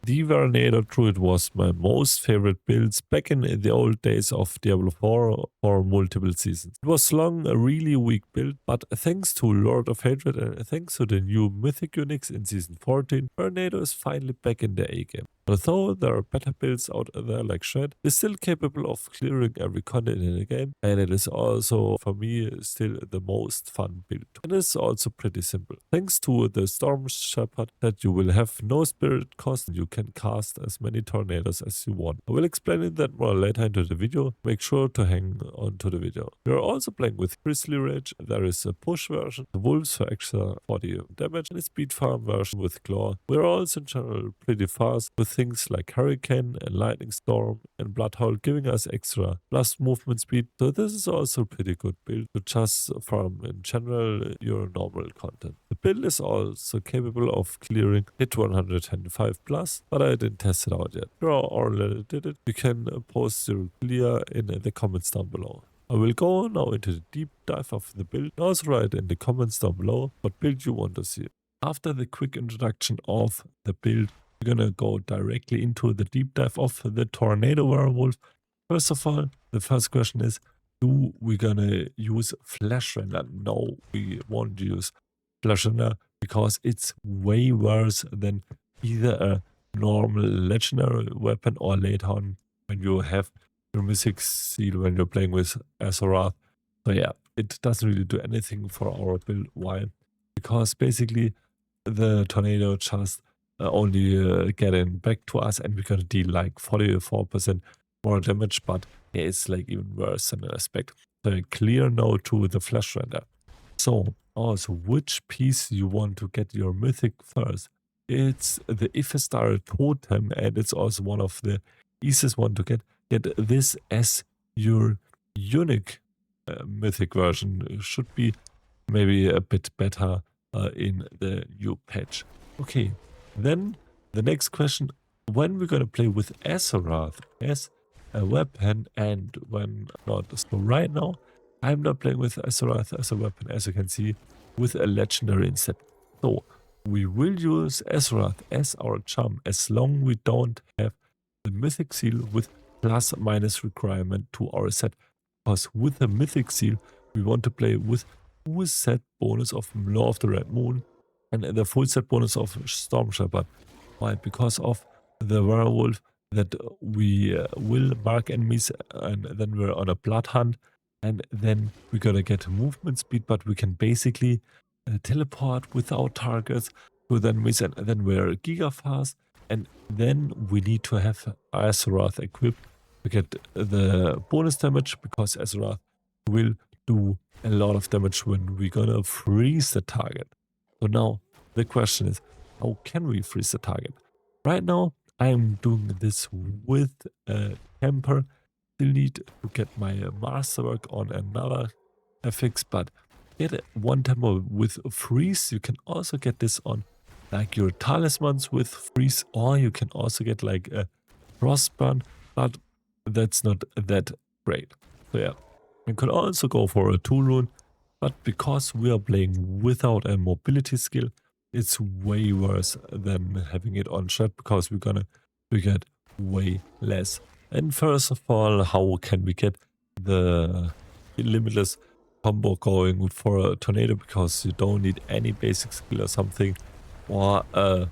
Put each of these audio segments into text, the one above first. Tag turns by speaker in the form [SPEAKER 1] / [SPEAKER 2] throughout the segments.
[SPEAKER 1] The Werenado Druid was my most favorite builds back in the old days of Diablo 4 for multiple seasons. It was long a really weak build, but thanks to Lord of Hatred and thanks to the new Mythic Uniques in Season 14, Werenado is finally back in the A-game. Although there are better builds out there like Shred, it's still capable of clearing every content in the game, and it is also, for me, still the most fun build. And it's also pretty simple. Thanks to the Storm Shepherd that you will have no spirit cost, you can cast as many tornadoes as you want. I will explain that more later into the video. Make sure to hang on to the video. We are also playing with Grizzly Rage. There is a push version, the Wolves for extra 40 damage, and a speed farm version with Clawr. We are also in general pretty fast with things like Hurricane and Lightning Storm and Bloodhowl giving us extra plus movement speed. So this is also a pretty good build to just farm in general your normal content. The build is also capable of clearing hit 125 plus, but I didn't test it out yet. If you already did it, you can post your clear in the comments down below. I will go now into the deep dive of the build. Also write in the comments down below what build you want to see. After the quick introduction of the build, we're gonna go directly into the deep dive of the Tornado Werewolf. First of all, the first question is, do we gonna use Flash Render? No, we won't use Flash Render because it's way worse than either a normal legendary weapon or later on when you have your Mythic Seal when you're playing with Azeroth. So yeah, it doesn't really do anything for our build. Why? Because basically the Tornado just only getting back to us and we're gonna deal like 44% more damage, but yeah, it's like even worse than I expect. So a clear no to the Flash Render. So also, which piece you want to get your Mythic first? It's the Ifestar Totem, and it's also one of the easiest one to get. Get this as your unique Mythic version. It should be maybe a bit better in the new patch. Okay, then the next question, when we're gonna play with Azeroth as a weapon and when not. So right now, I'm not playing with Azeroth as a weapon, as you can see, with a legendary instead. So we will use Azeroth as our charm as long we don't have the Mythic Seal with plus minus requirement to our set. Because with the Mythic Seal, we want to play with full set bonus of Law of the Red Moon and the full set bonus of Storm Shepherd. Why? Because of the werewolf that we will mark enemies and then we're on a blood hunt and then we're gonna get movement speed, but we can basically teleport without targets to the enemies and then we're giga fast, and then we need to have Azeroth equipped to get the bonus damage because Azeroth will do a lot of damage when we're gonna freeze the target. So now the question is, how can we freeze the target? Right now I'm doing this with a temper. Still need to get my masterwork on another FX, but get one temper with freeze. You can also get this on like your talismans with freeze, or you can also get like a frostburn, but that's not that great. So yeah, you could also go for a 2 rune, but because we are playing without a mobility skill, it's way worse than having it on shred because we get way less. And first of all, how can we get the limitless combo going for a tornado? Because you don't need any basic skill or something, or a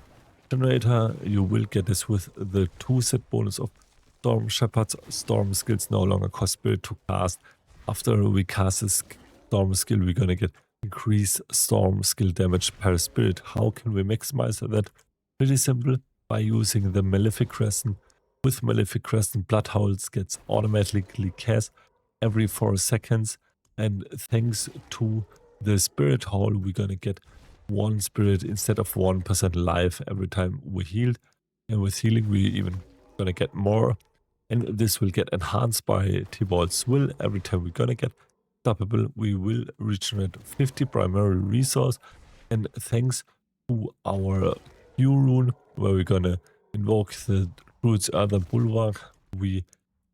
[SPEAKER 1] generator. You will get this with the 2 set bonus of Storm Shepherd's Storm skills no longer cost spirit to cast. After we cast this Storm skill, we're gonna get increased Storm skill damage per spirit. How can we maximize that? Pretty simple, by using the Malefic Crescent. With Malefic Crescent, Bloodhowls gets automatically cast every 4 seconds, and thanks to the Spirit Hole, we're gonna get 1 spirit instead of 1% life every time we healed, and with healing we even gonna get more, and this will get enhanced by T-Ball's Will. Every time we're gonna get stoppable, we will regenerate 50 primary resource, and thanks to our new rune where we're gonna invoke the Druid's other bulwark, we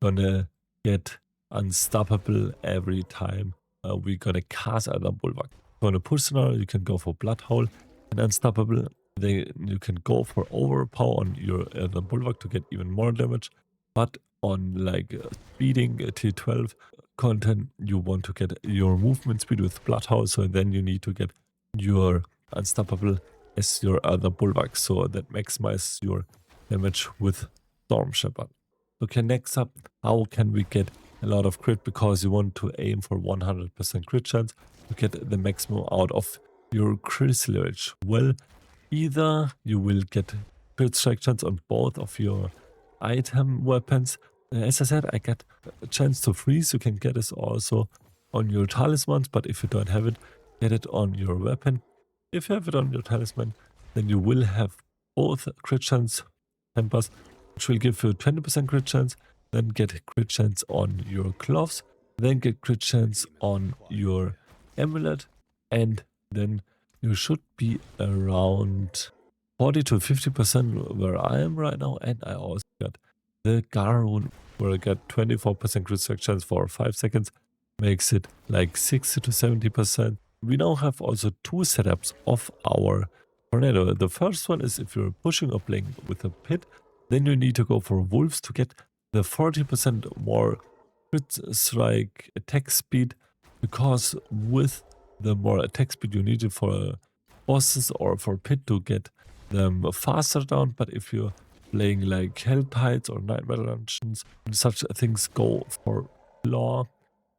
[SPEAKER 1] gonna get unstoppable every time we're gonna cast other bulwark. For a push scenario, you can go for Bloodhowl and unstoppable, then you can go for overpower on your the bulwark to get even more damage. But on like speeding T12 content, you want to get your movement speed with Bloodhound, so then you need to get your unstoppable as your other bulwark, so that maximizes your damage with Storm Shepherd. Okay, next up, how can we get a lot of crit? Because you want to aim for 100% crit chance to get the maximum out of your Chrysalis. Well, either you will get crit strike chance on both of your item weapons. As I said, I get a chance to freeze. You can get this also on your talismans, but if you don't have it, get it on your weapon. If you have it on your talisman, then you will have both crit chance tempers, which will give you 20% crit chance, then get crit chance on your gloves, then get crit chance on your amulet, and then you should be around 40 to 50% where I am right now, and I also got the Garun, where I get 24% crit strike chance for 5 seconds, makes it like 60 to 70%. We now have also two setups of our Tornado. The first one is if you're pushing or playing with a pit, then you need to go for wolves to get the 40% more crit strike attack speed, because with the more attack speed you need it for bosses or for pit to get them faster down. But if you're playing like Hell Tides or Nightmare Dungeons, such things go for Clawr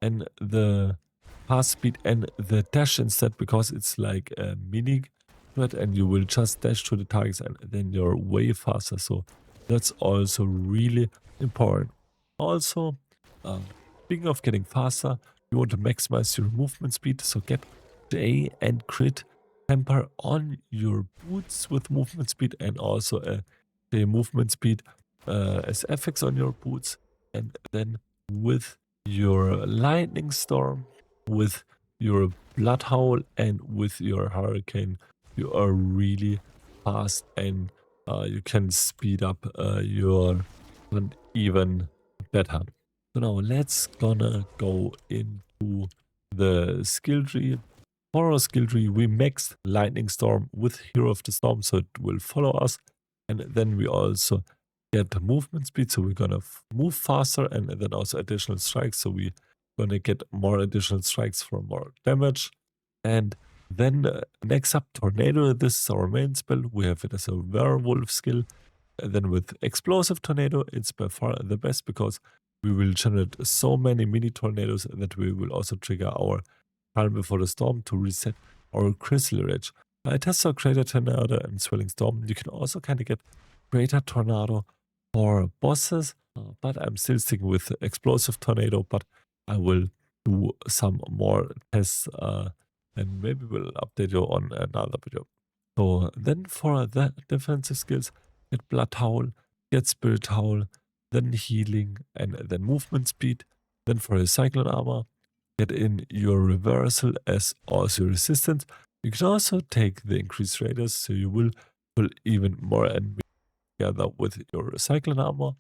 [SPEAKER 1] and the fast speed and the dash instead, because it's like a mini threat and you will just dash to the targets and then you're way faster. So that's also really important. Also, speaking of getting faster, you want to maximize your movement speed, so get J and crit temper on your boots with movement speed, and also a J movement speed as FX on your boots, and then with your lightning storm, with your blood howl, and with your hurricane, you are really fast, and you can speed up your run even better. So now let's gonna go into the skill tree. For our skill tree, we maxed lightning storm with Hero of the Storm, so it will follow us, and then we also get movement speed, so we're gonna move faster, and then also additional strikes, so we're gonna get more additional strikes for more damage. And then next up, Tornado. This is our main spell. We have it as a werewolf skill. And then with Explosive Tornado, it's by far the best, because we will generate so many mini tornadoes that we will also trigger our Calm Before the Storm to reset our Crystal Rage. I tested Greater Tornado and Swelling Storm. You can also kind of get Greater Tornado for bosses, but I'm still sticking with Explosive Tornado, but I will do some more tests and maybe we'll update you on another video. So then for the defensive skills, get Blood Howl, get Spirit Howl, then healing, and then movement speed. Then for his Cyclone Armor, get in your reversal as also resistance. You can also take the increased radius, so you will pull even more enemies together with your Cyclone Armor.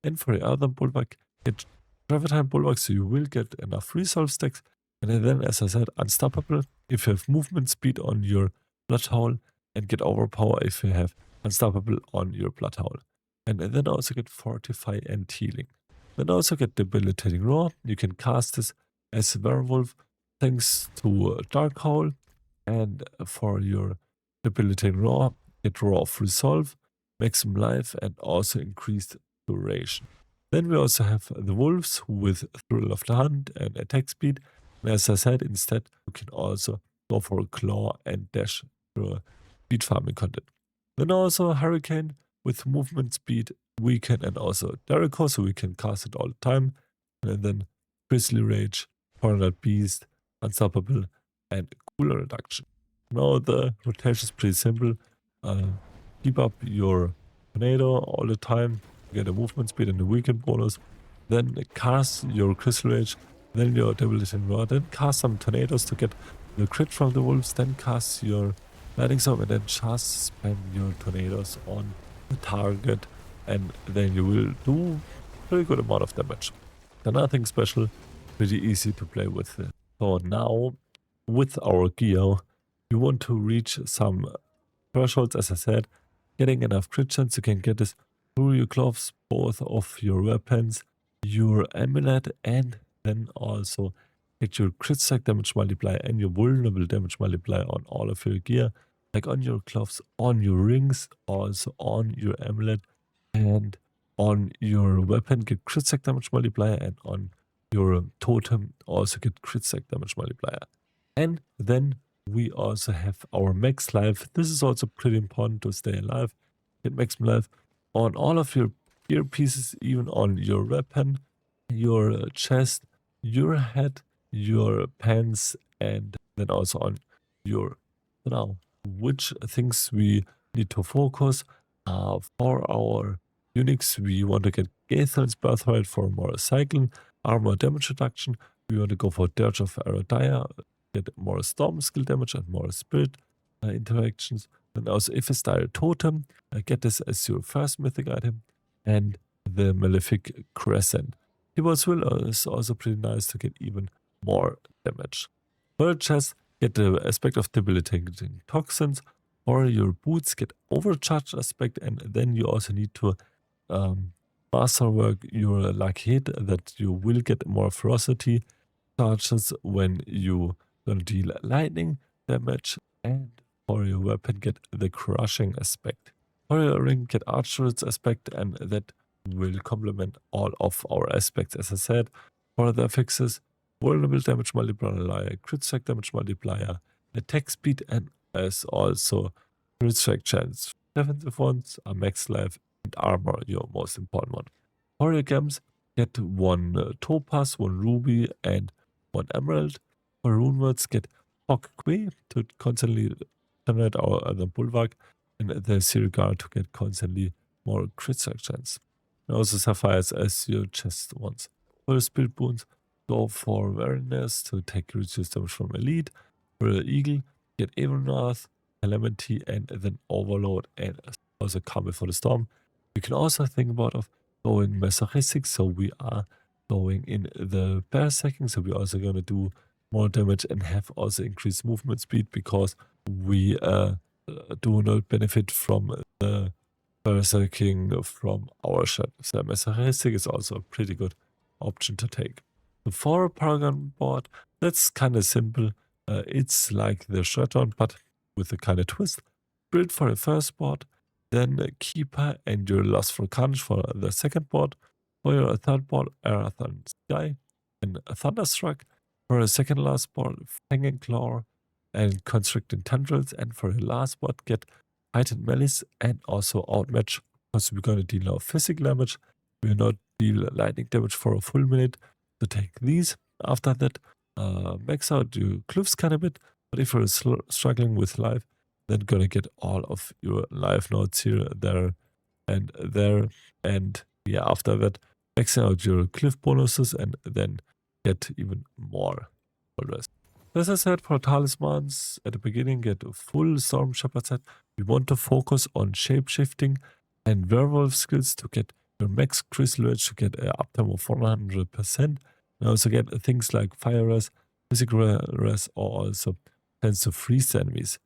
[SPEAKER 1] And for the other bulwark, get Travertine Bulwark, so you will get enough resolve stacks. And then, as I said, Unstoppable if you have movement speed on your Blood Howl, and get Overpower if you have Unstoppable on your Blood Howl. And then also get Fortify and Healing. Then also get Debilitating Roar. You can cast this as a werewolf thanks to Dark Howl. And for your Debilitating Roar, get Roar of Resolve, maximum life, and also increased duration. Then we also have the wolves with Thrill of the Hunt and attack speed. And as I said, instead you can also go for a Claw and dash through speed farming content. Then also Hurricane with movement speed, weaken, and also Jericho, so we can cast it all the time. And then Grizzly Rage, Tornado Beast, Unstoppable, and Cooler Reduction. Now the rotation is pretty simple. Keep up your tornado all the time, get a movement speed and a weaken bonus. Then cast your Crystal Rage, then your Debilitating Roar, then cast some tornadoes to get the crit from the wolves, then cast your Lightning Storm, and then just spam your tornadoes on the target, and then you will do a pretty good amount of damage. Then nothing special, pretty easy to play with. So now, with our gear, we want to reach some thresholds, as I said, getting enough crit chance, you can get this through your gloves, both of your weapons, your amulet, and then also get your crit strike damage multiplier and your vulnerable damage multiplier on all of your gear, like on your gloves, on your rings, also on your amulet, and on your weapon get crit strike damage multiplier, and on your totem also get crit strike damage multiplier. And then we also have our max life. This is also pretty important to stay alive. Get maximum life on all of your gear pieces, even on your weapon, your chest, your head, your pants, and then also on your. Now, which things we need to focus for our uniques? We want to get Gaethel's Birthright for more cycling, armor damage reduction. We want to go for Dirge of Aerodire, get more storm skill damage and more spirit interactions. And also if it's dire totem, get this as your first mythic item, and the Malefic Crescent. Keyboard's will is also pretty nice to get even more damage. For your chest, get the aspect of debilitating toxins, or your boots get overcharged aspect, and then you also need to masterwork your lucky hit that you will get more ferocity charges when you gonna deal lightning damage, and for your weapon get the crushing aspect. For your ring get archer's aspect, and that will complement all of our aspects, as I said. For the affixes, vulnerable damage multiplier, crit strike damage multiplier, attack speed, and as also crit strike chance. Defensive ones are max life and armor, your most important one. For your gems, get one topaz, one ruby, and one emerald. For rune words, get Hawk Quay to constantly generate our other bulwark, and the Sirigar to get constantly more crit strike chance. And also sapphires as your chest ones. For your spirit boons, go for Werenado to take reduced damage from elite. For the eagle, get Werenado, calamity, and then overload, and also coming for the storm. You can also think about going masochistic, so we are going in the bearsacking, so we're also going to do more damage and have also increased movement speed, because we do not benefit from the bearsacking from our shadows. So masochistic is also a pretty good option to take. For a Paragon board, that's kind of simple. It's like the shutdown, but with a kind of twist. Build for the first board, then a Keeper and your Lust for Carnage for the second board. For your third board, Earth and Sky, and a Thunderstruck. For a second last board, Fanging Clawr and Constricting Tendrils. And for the last board, get Heightened Malice and also Outmatch, because we're going to deal now physical damage. We will not deal lightning damage for a full minute. To take these, after that, max out your cliffs kind of bit. But if you're struggling with life, then gonna get all of your life nodes here, there, and yeah, after that, maxing out your cliff bonuses and then get even more for the rest. As I said, for talismans at the beginning, get a full Storm Shepherd set. We want to focus on shape-shifting and werewolf skills to get your max crystal rage to get an uptime of 100%. And also get things like fire res, physical res, or also tends to freeze enemies.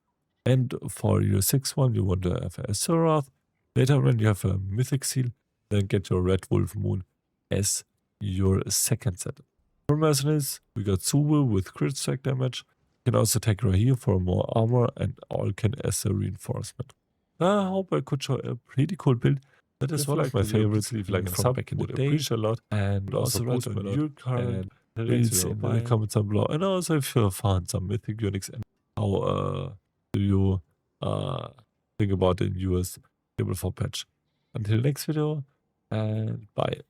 [SPEAKER 1] And for your 6th one, you want to have a Surath. Later when you have a Mythic Seal, then get your Red Wolf Moon as your second set. For mercenaries, we got Subu with crit strike damage. You can also take Rahir for more armor, and Alkin as a reinforcement. I hope I could show a pretty cool build. That is one of my favorites, like from back in the day, a lot, and also write on your current builds in the comments down below. And also if you found some Mythic Uniques, and how do you think about the newest Diablo 4 patch. Until next video, and bye.